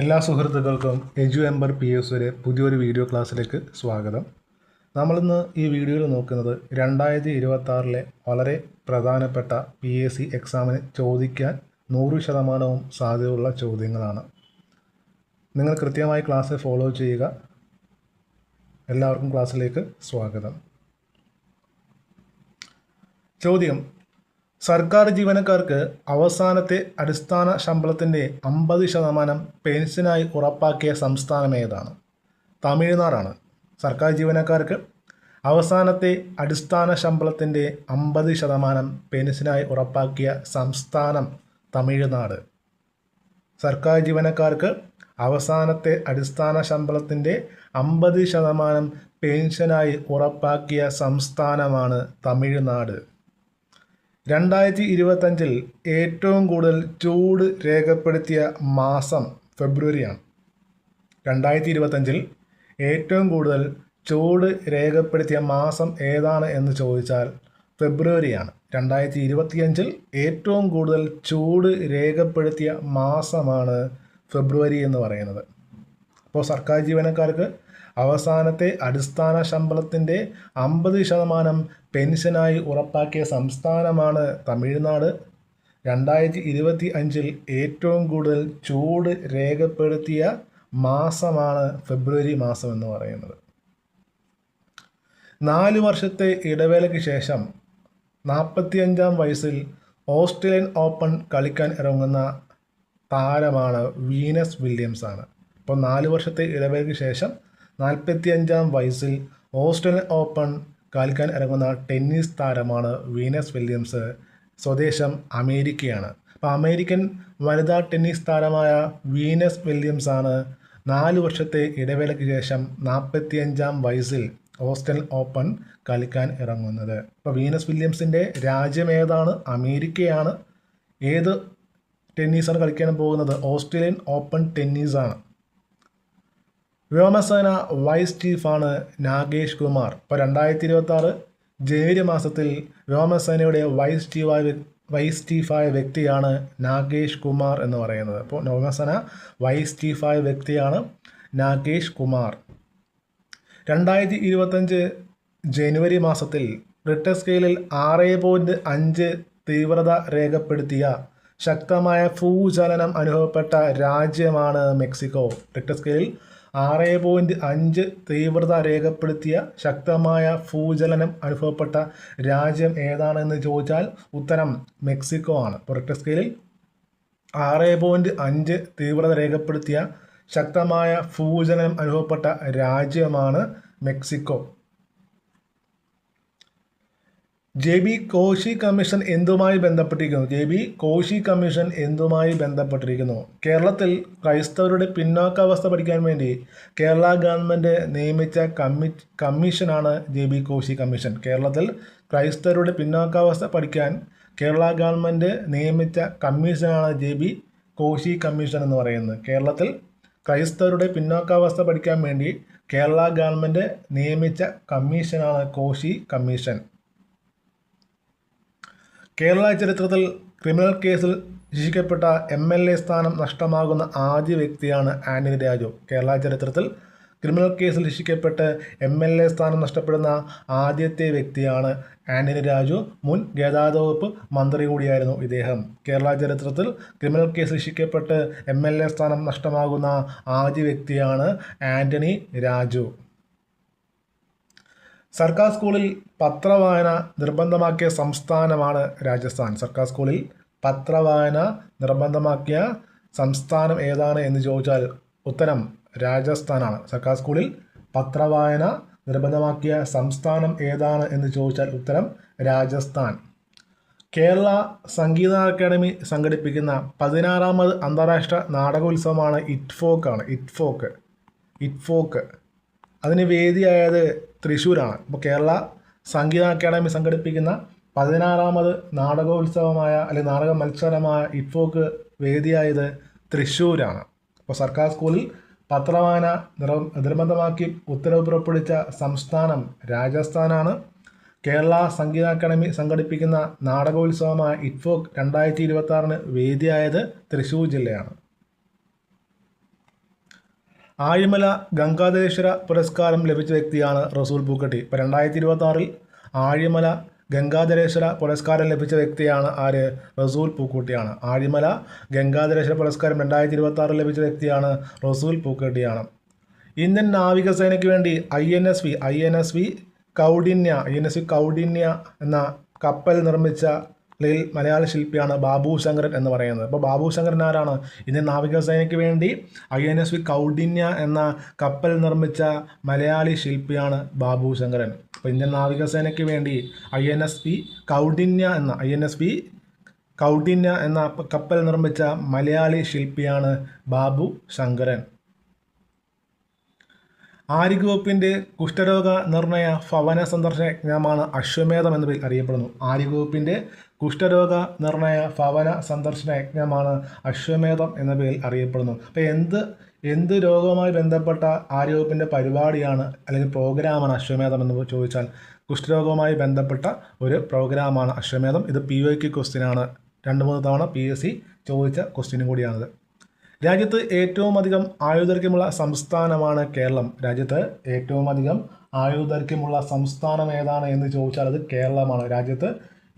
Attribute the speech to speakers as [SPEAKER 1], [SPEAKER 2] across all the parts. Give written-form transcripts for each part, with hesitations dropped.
[SPEAKER 1] എല്ലാ സുഹൃത്തുക്കൾക്കും എജു ember P S പുതിയൊരു വീഡിയോ ക്ലാസ്സിലേക്ക് സ്വാഗതം. നമ്മളിന്ന് ഈ വീഡിയോയിൽ നോക്കുന്നത് 2026 വളരെ പ്രധാനപ്പെട്ട PSC എക്സാമിന് ചോദിക്കാൻ 100% സാധ്യതയുള്ള ചോദ്യങ്ങളാണ്. നിങ്ങൾ കൃത്യമായി ക്ലാസ് ഫോളോ ചെയ്യുക. എല്ലാവർക്കും ക്ലാസ്സിലേക്ക് സ്വാഗതം. ചോദ്യം: സർക്കാർ ജീവനക്കാർക്ക് അവസാനത്തെ അടിസ്ഥാന ശമ്പളത്തിൻ്റെ 50% പെൻഷനായി ഉറപ്പാക്കിയ സംസ്ഥാനം ഏതാണ്? തമിഴ്നാടാണ്. സർക്കാർ ജീവനക്കാർക്ക് അവസാനത്തെ അടിസ്ഥാന ശമ്പളത്തിൻ്റെ 50% പെൻഷനായി ഉറപ്പാക്കിയ സംസ്ഥാനം തമിഴ്നാട്. സർക്കാർ ജീവനക്കാർക്ക് അവസാനത്തെ അടിസ്ഥാന ശമ്പളത്തിൻ്റെ 50% പെൻഷനായി ഉറപ്പാക്കിയ സംസ്ഥാനമാണ് തമിഴ്നാട്. 2025 ഏറ്റവും കൂടുതൽ ചൂട് രേഖപ്പെടുത്തിയ മാസം ഫെബ്രുവരിയാണ്. 2025 ഏറ്റവും കൂടുതൽ ചൂട് രേഖപ്പെടുത്തിയ മാസം ഏതാണ് എന്ന് ചോദിച്ചാൽ ഫെബ്രുവരിയാണ്. 2025 ഏറ്റവും കൂടുതൽ ചൂട് രേഖപ്പെടുത്തിയ മാസമാണ് ഫെബ്രുവരി എന്ന് പറയുന്നത്. അപ്പോൾ സർക്കാർ ജീവനക്കാർക്ക് അവസാനത്തെ അടിസ്ഥാന ശമ്പളത്തിൻ്റെ 50% പെൻഷനായി ഉറപ്പാക്കിയ സംസ്ഥാനമാണ് തമിഴ്നാട്. 2025 ഏറ്റവും കൂടുതൽ ചൂട് രേഖപ്പെടുത്തിയ മാസമാണ് ഫെബ്രുവരി മാസം എന്ന് പറയുന്നത്. 4 വർഷത്തെ ഇടവേളയ്ക്ക് ശേഷം 45-ാം വയസ്സിൽ ഓസ്ട്രേലിയൻ ഓപ്പൺ കളിക്കാൻ ഇറങ്ങുന്ന താരമാണ് വീനസ് വില്യംസ് ആണ്. അപ്പോൾ 4 വർഷത്തെ ഇടവേളയ്ക്ക് ശേഷം 45-ാം വയസ്സിൽ ഓസ്ട്രേലിയൻ ഓപ്പൺ കളിക്കാൻ ഇറങ്ങുന്ന ടെന്നീസ് താരമാണ് വീനസ് വില്യംസ്. സ്വദേശം അമേരിക്കയാണ്. അപ്പോൾ അമേരിക്കൻ വനിതാ ടെന്നീസ് താരമായ വീനസ് വില്യംസ് ആണ് 4 വർഷത്തെ ഇടവേളയ്ക്ക് ശേഷം 45-ാം വയസ്സിൽ ഓസ്ട്രേലിയൻ ഓപ്പൺ കളിക്കാൻ ഇറങ്ങുന്നത്. അപ്പോൾ വീനസ് വില്യംസിൻ്റെ രാജ്യം ഏതാണ്? അമേരിക്കയാണ്. ഏത് ടെന്നീസാണ് കളിക്കാൻ പോകുന്നത്? ഓസ്ട്രേലിയൻ ഓപ്പൺ ടെന്നീസാണ്. വ്യോമസേന വൈസ് ചീഫാണ് നാഗേഷ് കുമാർ. ഇപ്പോൾ 2026 ജനുവരി മാസത്തിൽ വ്യോമസേനയുടെ വൈസ് ചീഫായ വ്യക്തിയാണ് നാഗേഷ് കുമാർ എന്ന് പറയുന്നത്. അപ്പോൾ വ്യോമസേന വൈസ് ചീഫായ വ്യക്തിയാണ് നാഗേഷ് കുമാർ. 2025 ജനുവരി മാസത്തിൽ റിക്ടർ സ്കെയിലിൽ 6.5 തീവ്രത രേഖപ്പെടുത്തിയ ശക്തമായ ഭൂചലനം അനുഭവപ്പെട്ട രാജ്യമാണ് മെക്സിക്കോ. റിക്ടർ സ്കെയിലിൽ 6.5 തീവ്രത രേഖപ്പെടുത്തിയ ശക്തമായ ഭൂചലനം അനുഭവപ്പെട്ട രാജ്യം ഏതാണെന്ന് ചോദിച്ചാൽ ഉത്തരം മെക്സിക്കോ ആണ്. റിക്ടർ സ്കെയിലിൽ 6.5 തീവ്രത രേഖപ്പെടുത്തിയ ശക്തമായ ഭൂചലനം അനുഭവപ്പെട്ട രാജ്യമാണ് മെക്സിക്കോ. JB കോശി കമ്മീഷൻ എന്തുമായി ബന്ധപ്പെട്ടിരിക്കുന്നു? കേരളത്തിൽ ക്രൈസ്തവരുടെ പിന്നോക്കാവസ്ഥ പഠിക്കാൻ വേണ്ടി കേരള ഗവൺമെൻറ് നിയമിച്ച കമ്മീഷനാണ് JB കോശി കമ്മീഷൻ. കേരളത്തിൽ ക്രൈസ്തവരുടെ പിന്നോക്കാവസ്ഥ പഠിക്കാൻ കേരള ഗവൺമെൻറ് നിയമിച്ച കമ്മീഷനാണ് JB കോശി കമ്മീഷൻ എന്ന് പറയുന്നത്. കേരളത്തിൽ ക്രൈസ്തവരുടെ പിന്നോക്കാവസ്ഥ പഠിക്കാൻ വേണ്ടി കേരള ഗവൺമെൻറ് നിയമിച്ച കമ്മീഷനാണ് കോശി കമ്മീഷൻ. കേരള ചരിത്രത്തിൽ ക്രിമിനൽ കേസിൽ ശിക്ഷിക്കപ്പെട്ട MLA സ്ഥാനം നഷ്ടമാകുന്ന ആദ്യ വ്യക്തിയാണ് ആന്റണി രാജു. കേരള ചരിത്രത്തിൽ ക്രിമിനൽ കേസിൽ ശിക്ഷിക്കപ്പെട്ട് MLA സ്ഥാനം നഷ്ടപ്പെടുന്ന ആദ്യത്തെ വ്യക്തിയാണ് ആന്റണി രാജു. മുൻ ഗതാഗത വകുപ്പ് മന്ത്രി കൂടിയായിരുന്നു ഇദ്ദേഹം. കേരള ചരിത്രത്തിൽ ക്രിമിനൽ കേസിൽ ശിക്ഷിക്കപ്പെട്ട് MLA സ്ഥാനം നഷ്ടമാകുന്ന ആദ്യ വ്യക്തിയാണ് ആന്റണി രാജു. സർക്കാർ സ്കൂളിൽ പത്രവായന നിർബന്ധമാക്കിയ സംസ്ഥാനമാണ് രാജസ്ഥാൻ. സർക്കാർ സ്കൂളിൽ പത്രവായന നിർബന്ധമാക്കിയ സംസ്ഥാനം ഏതാണ് എന്ന് ചോദിച്ചാൽ ഉത്തരം രാജസ്ഥാനാണ്. സർക്കാർ സ്കൂളിൽ പത്രവായന നിർബന്ധമാക്കിയ സംസ്ഥാനം ഏതാണ് എന്ന് ചോദിച്ചാൽ ഉത്തരം രാജസ്ഥാൻ. കേരള സംഗീത അക്കാദമി സംഘടിപ്പിക്കുന്ന 16ാമത് അന്താരാഷ്ട്ര നാടകോത്സവമാണ് ഇറ്റ്ഫോക്ക്. അതിന് വേദിയായത് തൃശ്ശൂരാണ്. അപ്പോൾ കേരള സംഗീത അക്കാദമി സംഘടിപ്പിക്കുന്ന 16ാമത് നാടകോത്സവമായ അല്ലെങ്കിൽ നാടക മത്സരമായ ഇറ്റ്ഫോക്ക് വേദിയായത് തൃശ്ശൂരാണ്. അപ്പോൾ സർക്കാർ സ്കൂളിൽ പത്രവായന നിർബന്ധമാക്കി ഉത്തരവ് പുറപ്പെടുവിച്ച സംസ്ഥാനം രാജസ്ഥാനാണ്. കേരള സംഗീത അക്കാദമി സംഘടിപ്പിക്കുന്ന നാടകോത്സവമായ ഇറ്റ്ഫോക്ക് 2026 വേദിയായത് തൃശ്ശൂർ ജില്ലയാണ്. ആഴിമല ഗംഗാധരേശ്വര പുരസ്കാരം ലഭിച്ച വ്യക്തിയാണ് റസൂൽ പൂക്കട്ടി. ഇപ്പോൾ 2026 ആഴിമല ഗംഗാധരേശ്വര പുരസ്കാരം ലഭിച്ച വ്യക്തിയാണ് ആര്? റസൂൽ പൂക്കുട്ടിയാണ്. ആഴിമല ഗംഗാധരേശ്വര പുരസ്കാരം 2026 ലഭിച്ച വ്യക്തിയാണ് റസൂൽ പൂക്കട്ടിയാണ്. ഇന്ത്യൻ നാവികസേനയ്ക്ക് വേണ്ടി INSV കൗഡിന്യ എന്ന കപ്പൽ നിർമ്മിച്ച മലയാള ശില്പിയാണ് ബാബു ശങ്കരൻ എന്ന് പറയുന്നത്. അപ്പോൾ ബാബു ശങ്കരൻ ആരാണ്? ഇന്ത്യൻ നാവികസേനയ്ക്ക് വേണ്ടി INSV കൗഡിന്യ എന്ന കപ്പൽ നിർമ്മിച്ച മലയാളി ശില്പിയാണ് ബാബു ശങ്കരൻ. അപ്പോൾ ഇന്ത്യൻ നാവികസേനയ്ക്ക് വേണ്ടി INSV കൗഡിന്യ എന്ന കപ്പൽ നിർമ്മിച്ച മലയാളി ശില്പിയാണ് ബാബു ശങ്കരൻ. ആര്യവകുപ്പിൻ്റെ കുഷ്ഠരോഗ നിർണയ ഭവന സന്ദർശന യജ്ഞമാണ് അശ്വമേധം എന്ന പേരിൽ അറിയപ്പെടുന്നു. ആര്യവകുപ്പിൻ്റെ കുഷ്ഠരോഗ നിർണയ ഭവന സന്ദർശന യജ്ഞമാണ് അശ്വമേധം എന്ന പേരിൽ അറിയപ്പെടുന്നു. അപ്പോൾ എന്ത് രോഗവുമായി ബന്ധപ്പെട്ട ആര്യവകുപ്പിൻ്റെ പരിപാടിയാണ് അല്ലെങ്കിൽ പ്രോഗ്രാമാണ് അശ്വമേധം എന്ന് ചോദിച്ചാൽ കുഷ്ഠരോഗവുമായി ബന്ധപ്പെട്ട ഒരു പ്രോഗ്രാമാണ് അശ്വമേധം. ഇത് POQ ക്വസ്റ്റ്യനാണ്. 2-3 തവണ PSC ചോദിച്ച ക്വസ്റ്റ്യനും കൂടിയാണിത്. രാജ്യത്ത് ഏറ്റവും അധികം ആയുർദൈർഘ്യമുള്ള സംസ്ഥാനമാണ് കേരളം. രാജ്യത്ത് ഏറ്റവും അധികം ആയുർദൈർഘ്യമുള്ള സംസ്ഥാനം ഏതാണ് എന്ന് ചോദിച്ചാൽ അത് കേരളമാണ്. രാജ്യത്ത്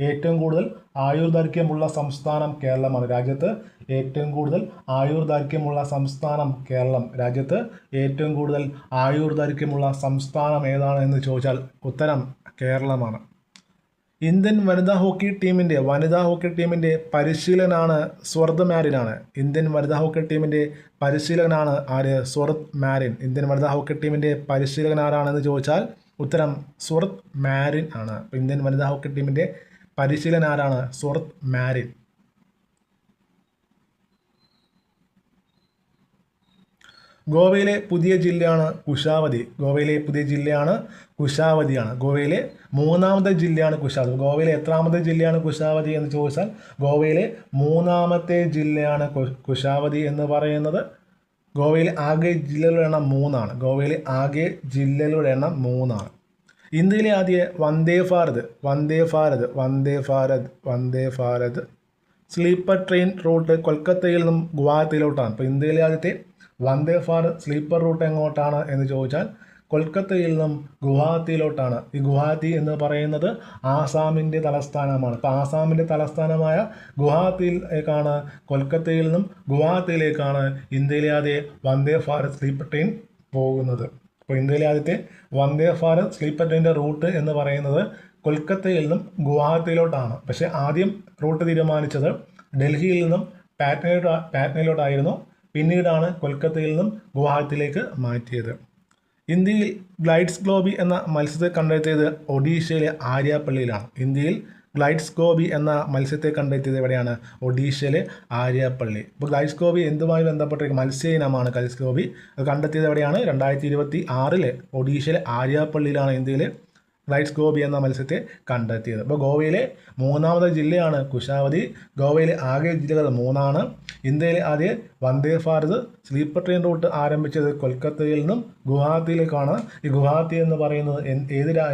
[SPEAKER 1] ഏറ്റവും കൂടുതൽ ആയുർദൈർഘ്യമുള്ള സംസ്ഥാനം കേരളമാണ്. രാജ്യത്ത് ഏറ്റവും കൂടുതൽ ആയുർദൈർഘ്യമുള്ള സംസ്ഥാനം കേരളം. രാജ്യത്ത് ഏറ്റവും കൂടുതൽ ആയുർദൈർഘ്യമുള്ള സംസ്ഥാനം ഏതാണ് എന്ന് ചോദിച്ചാൽ ഉത്തരം കേരളമാണ്. ഇന്ത്യൻ വനിതാ ഹോക്കി ടീമിൻ്റെ പരിശീലകനാണ് സ്വർദ് മാരിനാണ്. ഇന്ത്യൻ വനിതാ ഹോക്കി ടീമിൻ്റെ പരിശീലകനാണ് ആര്? സ്വർദ് മാരിൻ. ഇന്ത്യൻ വനിതാ ഹോക്കി ടീമിൻ്റെ പരിശീലകൻ ആരാണെന്ന് ചോദിച്ചാൽ ഉത്തരം സ്വർദ് മാരിൻ ആണ്. ഇന്ത്യൻ വനിതാ ഹോക്കി ടീമിൻ്റെ പരിശീലകൻ ആരാണ്? സ്വർദ് മാരിൻ. ഗോവയിലെ പുതിയ ജില്ലയാണ് കുശാവതി. ഗോവയിലെ 3ാമത്തെ ജില്ലയാണ് കുശാവതി. ഗോവയിലെ എത്രാമത്തെ ജില്ലയാണ് കുശാവതി എന്ന് ചോദിച്ചാൽ ഗോവയിലെ 3ാമത്തെ ജില്ലയാണ് കുശാവതി എന്ന് പറയുന്നത്. ഗോവയിലെ ആകെ ജില്ലകളുടെ എണ്ണം 3 ആണ്. ഇന്ത്യയിലെ ആദ്യ Vande Bharat sleeper train root കൊൽക്കത്തയിൽ നിന്നും ഗുവാഹത്തിയിലോട്ടാണ്. ഇപ്പോൾ ഇന്ത്യയിലെ ആദ്യത്തെ വന്ദേ ഭാരത് സ്ലീപ്പർ റൂട്ട് എങ്ങോട്ടാണ് എന്ന് ചോദിച്ചാൽ കൊൽക്കത്തയിൽ നിന്നും ഗുവാഹത്തിയിലോട്ടാണ്. ഈ ഗുവാഹത്തി എന്ന് പറയുന്നത് ആസാമിൻ്റെ തലസ്ഥാനമാണ്. അപ്പോൾ ആസാമിൻ്റെ തലസ്ഥാനമായ ഗുവാഹത്തിയിലേക്കാണ്, കൊൽക്കത്തയിൽ നിന്നും ഗുവാഹത്തിയിലേക്കാണ് ഇന്ത്യയിലെ ആദ്യ വന്ദേ ഭാരത് സ്ലീപ്പർ ട്രെയിൻ പോകുന്നത്. അപ്പോൾ ഇന്ത്യയിലെ ആദ്യത്തെ വന്ദേ ഭാരത് സ്ലീപ്പർ ട്രെയിനിൻ്റെ റൂട്ട് എന്ന് പറയുന്നത് കൊൽക്കത്തയിൽ നിന്നും ഗുവാഹത്തിയിലോട്ടാണ്. പക്ഷേ ആദ്യം റൂട്ട് തീരുമാനിച്ചത് ഡൽഹിയിൽ നിന്നും പാറ്റ്നയിലോട്ടായിരുന്നു. പിന്നീടാണ് കൊൽക്കത്തയിൽ നിന്നും ഗുവാഹത്തിയിലേക്ക് മാറ്റിയത്. ഇന്ത്യയിൽ ഗ്ലൈഡ്സ് ഗ്ലോബി എന്ന മത്സ്യത്തെ കണ്ടെത്തിയത് ഒഡീഷയിലെ ആര്യാപ്പള്ളിയിലാണ്. എവിടെയാണ്? ഒഡീഷയിലെ ആര്യാപ്പള്ളി. ഇപ്പോൾ ഗ്ലൈഡ്സ് ഗോബി എന്തുമായി ബന്ധപ്പെട്ടിരിക്കും? മത്സ്യ ഇനമാണ് ഗ്ലൈഡ്സ് ഗോബി. അത് കണ്ടെത്തിയത് എവിടെയാണ്? 2026 ഒഡീഷയിലെ ആര്യാപ്പള്ളിയിലാണ് ഇന്ത്യയിലെ ഗ്ലൈഡ്സ് ഗോബി എന്ന മത്സ്യത്തെ കണ്ടെത്തിയത്. അപ്പോൾ ഗോവയിലെ 3ാമത്തെ ജില്ലയാണ് കുശാവതി. ഗോവയിലെ ആകെ ജില്ലകൾ 3 ആണ്. ഇന്ത്യയിലെ ആദ്യ Vande Bharat sleeper train root ആരംഭിച്ചത് കൊൽക്കത്തയിൽ നിന്നും ഗുവാഹത്തിയിലേക്കാണ്. ഈ ഗുവാഹത്തി എന്ന് പറയുന്നത്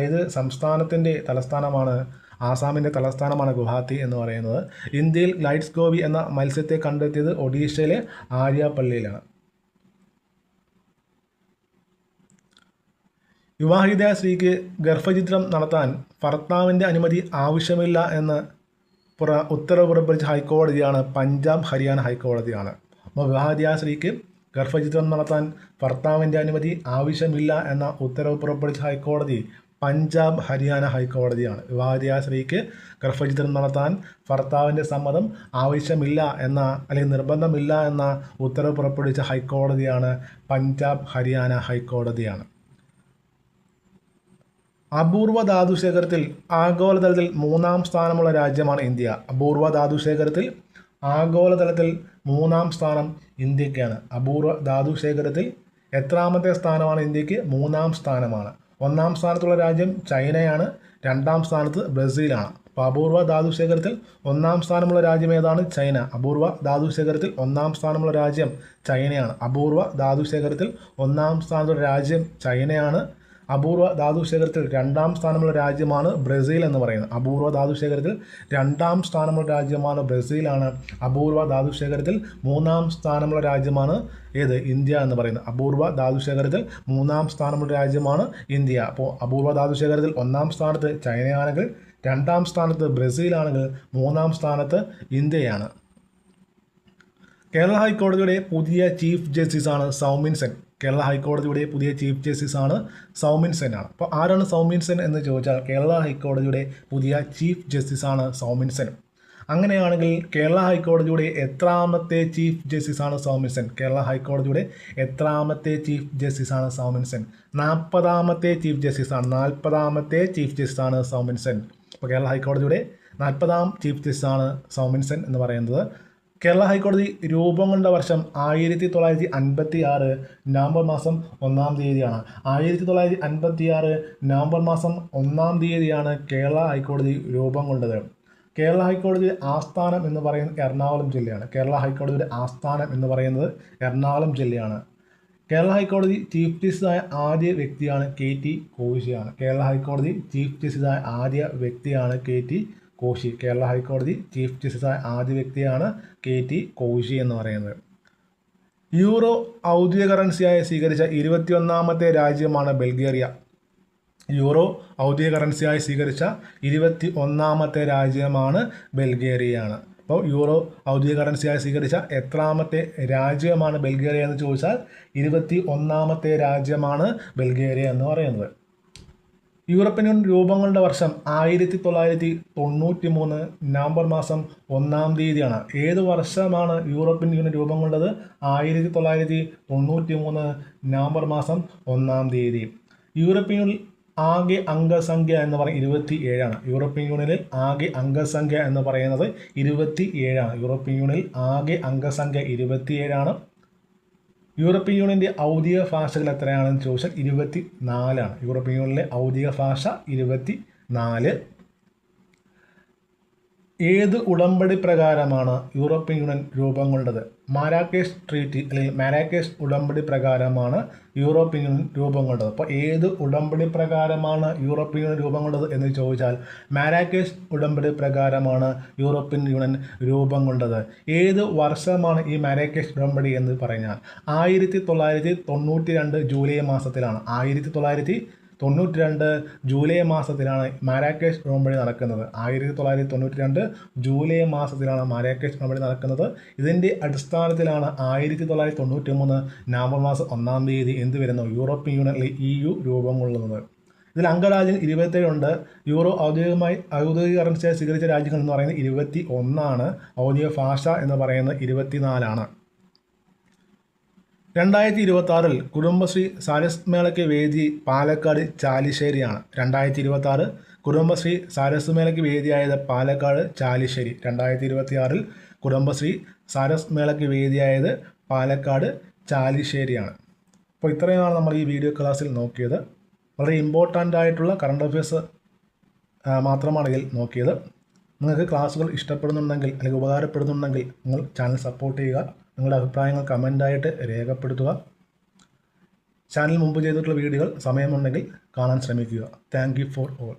[SPEAKER 1] ഏത് സംസ്ഥാനത്തിൻ്റെ തലസ്ഥാനമാണ്? ആസാമിൻ്റെ തലസ്ഥാനമാണ് ഗുവാഹത്തി എന്ന് പറയുന്നത്. ഇന്ത്യയിൽ ഗ്ലൈഡ്സ് ഗോബി എന്ന മത്സ്യത്തെ കണ്ടെത്തിയത് ഒഡീഷയിലെ ആര്യാപ്പള്ളിയിലാണ്. വിവാഹിത സ്ത്രീക്ക് ഗർഭഛിദ്രം നടത്താൻ ഭർത്താവിൻ്റെ അനുമതി ആവശ്യമില്ല എന്ന് ഉത്തരവ് പുറപ്പെടുവിച്ച ഹൈക്കോടതിയാണ് പഞ്ചാബ് ഹരിയാന ഹൈക്കോടതിയാണ്. അപ്പോൾ വിവാഹിത സ്ത്രീക്ക് ഗർഭഛിദ്രം നടത്താൻ ഭർത്താവിൻ്റെ അനുമതി ആവശ്യമില്ല എന്ന ഉത്തരവ് പുറപ്പെടുവിച്ച ഹൈക്കോടതി പഞ്ചാബ് ഹരിയാന ഹൈക്കോടതിയാണ്. വിവാഹിത സ്ത്രീക്ക് ഗർഭഛിദ്രം നടത്താൻ ഭർത്താവിൻ്റെ സമ്മതം ആവശ്യമില്ല അല്ലെങ്കിൽ നിർബന്ധമില്ല എന്ന ഉത്തരവ് പുറപ്പെടുവിച്ച ഹൈക്കോടതിയാണ് പഞ്ചാബ് ഹരിയാന ഹൈക്കോടതിയാണ്. അപൂർവ ധാതുശേഖരത്തിൽ ആഗോളതലത്തിൽ 3ാം സ്ഥാനമുള്ള രാജ്യമാണ് ഇന്ത്യ. അപൂർവ ധാതുശേഖരത്തിൽ ആഗോളതലത്തിൽ 3ാം സ്ഥാനം ഇന്ത്യക്കാണ്. അപൂർവ ധാതുശേഖരത്തിൽ എത്രാമത്തെ സ്ഥാനമാണ് ഇന്ത്യക്ക്? 3ാം സ്ഥാനമാണ്. 1ാം സ്ഥാനത്തുള്ള രാജ്യം ചൈനയാണ്. 2ാം സ്ഥാനത്ത് ബ്രസീലാണ്. അപ്പോൾ അപൂർവ ധാതുശേഖരത്തിൽ 1ാം സ്ഥാനമുള്ള രാജ്യം ഏതാണ്? ചൈന. അപൂർവ ധാതുശേഖരത്തിൽ 1ാം സ്ഥാനമുള്ള രാജ്യം ചൈനയാണ്. അപൂർവ ധാതുശേഖരത്തിൽ 1ാം സ്ഥാനത്തുള്ള രാജ്യം ചൈനയാണ്. അപൂർവ ധാതുശേഖരത്തിൽ 2ാം സ്ഥാനമുള്ള രാജ്യമാണ് ബ്രസീൽ എന്ന് പറയുന്നത്. അപൂർവ ധാതുശേഖരത്തിൽ 2ാം സ്ഥാനമുള്ള രാജ്യമാണ് ബ്രസീലാണ്. അപൂർവ ധാതുശേഖരത്തിൽ 3ാം സ്ഥാനമുള്ള രാജ്യമാണ് ഏത്? ഇന്ത്യ എന്ന് പറയുന്നത്. അപൂർവ ധാതുശേഖരത്തിൽ 3ാം സ്ഥാനമുള്ള രാജ്യമാണ് ഇന്ത്യ. അപ്പോൾ അപൂർവ ധാതുശേഖരത്തിൽ 1ാം സ്ഥാനത്ത് ചൈനയാണെങ്കിൽ, 2ാം സ്ഥാനത്ത് ബ്രസീലാണെങ്കിൽ, 3ാം സ്ഥാനത്ത് ഇന്ത്യയാണ്. കേരള ഹൈക്കോടതിയുടെ പുതിയ ചീഫ് ജസ്റ്റിസാണ് സൗമിൻ സെൻ. കേരള ഹൈക്കോടതിയുടെ പുതിയ ചീഫ് ജസ്റ്റിസാണ് സൗമിൻ സെൻ ആണ്. അപ്പോൾ ആരാണ് സൗമിൻ സെൻ എന്ന് ചോദിച്ചാൽ കേരള ഹൈക്കോടതിയുടെ പുതിയ ചീഫ് ജസ്റ്റിസാണ് സൗമിൻ സെൻ. അങ്ങനെയാണെങ്കിൽ കേരള ഹൈക്കോടതിയുടെ എത്രാമത്തെ ചീഫ് ജസ്റ്റിസാണ് സൗമിൻ സെൻ? കേരള ഹൈക്കോടതിയുടെ എത്രാമത്തെ ചീഫ് ജസ്റ്റിസാണ് സൗമിൻ സെൻ? 40ാമത്തെ ചീഫ് ജസ്റ്റിസാണ്. 40ാമത്തെ ചീഫ് ജസ്റ്റിസാണ് സൗമിൻ സെൻ. അപ്പോൾ കേരള ഹൈക്കോടതിയുടെ 40ാം ചീഫ് ജസ്റ്റിസാണ് സൗമിൻ സെൻ എന്ന് പറയുന്നത്. കേരള ഹൈക്കോടതി രൂപം കൊണ്ട വർഷം 1956 നവംബർ മാസം 1-ാം തീയതിയാണ്. 1956 നവംബർ മാസം 1-ാം തീയതിയാണ് കേരള ഹൈക്കോടതി രൂപം കൊണ്ടത്. കേരള ഹൈക്കോടതിയുടെ ആസ്ഥാനം എന്ന് പറയുന്നത് എറണാകുളം ജില്ലയാണ്. കേരള ഹൈക്കോടതിയുടെ ആസ്ഥാനം എന്ന് പറയുന്നത് എറണാകുളം ജില്ലയാണ്. കേരള ഹൈക്കോടതി ചീഫ് ജസ്റ്റിസായ ആദ്യ വ്യക്തിയാണ് KT കോശിയാണ്. കേരള ഹൈക്കോടതി ചീഫ് ജസ്റ്റിസായ ആദ്യ വ്യക്തിയാണ് KT കോശി. കേരള ഹൈക്കോടതി ചീഫ് ജസ്റ്റിസായ ആദ്യ വ്യക്തിയാണ് KT കോശി എന്ന് പറയുന്നത്. യൂറോ ഔദ്യോഗിക കറൻസിയായി സ്വീകരിച്ച 21ാമത്തെ രാജ്യമാണ് ബൾഗേറിയ. യൂറോ ഔദ്യോഗിക കറൻസിയായി സ്വീകരിച്ച 21ാമത്തെ രാജ്യമാണ് ബൾഗേറിയയാണ്. അപ്പോൾ യൂറോ ഔദ്യോഗിക കറൻസിയായി സ്വീകരിച്ച എത്രാമത്തെ രാജ്യമാണ് ബൾഗേറിയ എന്ന് ചോദിച്ചാൽ 21ാമത്തെ രാജ്യമാണ് ബൾഗേറിയ എന്ന് പറയുന്നത്. യൂറോപ്യൻ യൂണിയൻ രൂപം കൊണ്ട വർഷം 1993 നവംബർ മാസം 1-ാം തീയതിയാണ്. ഏത് വർഷമാണ് യൂറോപ്യൻ യൂണിയൻ രൂപം കൊണ്ടത്? 1993 നവംബർ മാസം 1-ാം തീയതി. യൂറോപ്യൻ യൂണിയൻ ആകെ അംഗസംഖ്യ എന്ന് പറയുന്നത് 27ആണ്. യൂറോപ്യൻ യൂണിയനിൽ ആകെ അംഗസംഖ്യ എന്ന് പറയുന്നത് 27ആണ്. യൂറോപ്യൻ യൂണിയനിൽ ആകെ അംഗസംഖ്യ 27ആണ്. യൂറോപ്യൻ യൂണിയൻ്റെ ഔദ്യോഗിക ഭാഷകൾ എത്രയാണെന്ന് ചോദിച്ചാൽ 24ആണ്. യൂറോപ്യൻ യൂണിയനിലെ ഔദ്യോഗിക ഭാഷ 24. ഏത് ഉടമ്പടി പ്രകാരമാണ് യൂറോപ്യൻ യൂണിയൻ രൂപം കൊണ്ടത്? മാരാക്കേഷ് ട്രീറ്റി അല്ലെങ്കിൽ മാരാക്കേഷ് ഉടമ്പടി പ്രകാരമാണ് യൂറോപ്യൻ യൂണിയൻ രൂപം കൊണ്ടത്. അപ്പോൾ ഏത് ഉടമ്പടി പ്രകാരമാണ് യൂറോപ്യൻ യൂണിയൻ രൂപം കൊണ്ടത് എന്ന് ചോദിച്ചാൽ മാരാക്കേഷ് ഉടമ്പടി പ്രകാരമാണ് യൂറോപ്യൻ യൂണിയൻ രൂപം കൊണ്ടത്. ഏത് വർഷമാണ് ഈ മാരാക്കേഷ് ഉടമ്പടി എന്ന് പറഞ്ഞാൽ 1992 ജൂലൈ മാസത്തിലാണ്. 1992 ജൂലൈ മാസത്തിലാണ് മാരാക്കേഷ് ഉടമ്പടി നടക്കുന്നത്. 1992 ജൂലൈ മാസത്തിലാണ് മാരാക്കേഷ് ഉടമ്പടി നടക്കുന്നത്. ഇതിൻ്റെ അടിസ്ഥാനത്തിലാണ് 1993 നവംബർ മാസം 1-ാം തീയതി എന്ത് വരുന്നു? യൂറോപ്യൻ യൂണിയൻ EU രൂപം കൊള്ളുന്നത്. ഇതിൽ അംഗരാജ്യം 27 ഉണ്ട്. യൂറോ ഔദ്യോഗിക കറൻസിയായി സ്വീകരിച്ച രാജ്യങ്ങൾ എന്ന് പറയുന്നത് 21ആണ്. ഔദ്യോഗിക ഭാഷ എന്ന് പറയുന്നത് 24ആണ്. 2026 കുടുംബശ്രീ സരസ് മേളയ്ക്ക് വേദി പാലക്കാട് ചാലിശ്ശേരിയാണ്. 2026 കുടുംബശ്രീ സരസ് മേളയ്ക്ക് വേദിയായത് പാലക്കാട് ചാലിശ്ശേരി. 2026 കുടുംബശ്രീ സരസ് മേളയ്ക്ക് വേദിയായത് പാലക്കാട് ചാലിശ്ശേരിയാണ്. അപ്പോൾ ഇത്രയുമാണ് നമ്മൾ ഈ വീഡിയോ ക്ലാസ്സിൽ നോക്കിയത്. വളരെ ഇമ്പോർട്ടൻ്റ് ആയിട്ടുള്ള കറണ്ട് അഫയേഴ്സ് മാത്രമാണ് ഇതിൽ നോക്കിയത്. നിങ്ങൾക്ക് ക്ലാസ്സുകൾ ഇഷ്ടപ്പെടുന്നുണ്ടെങ്കിൽ അല്ലെങ്കിൽ ഉപകാരപ്പെടുന്നുണ്ടെങ്കിൽ നിങ്ങൾ ചാനൽ സപ്പോർട്ട് ചെയ്യുക. നിങ്ങളുടെ അഭിപ്രായങ്ങൾ കമൻ്റായിട്ട് രേഖപ്പെടുത്തുക. ചാനൽ മുമ്പ് ചെയ്തിട്ടുള്ള വീഡിയോകൾ സമയമുണ്ടെങ്കിൽ കാണാൻ ശ്രമിക്കുക. Thank you for all.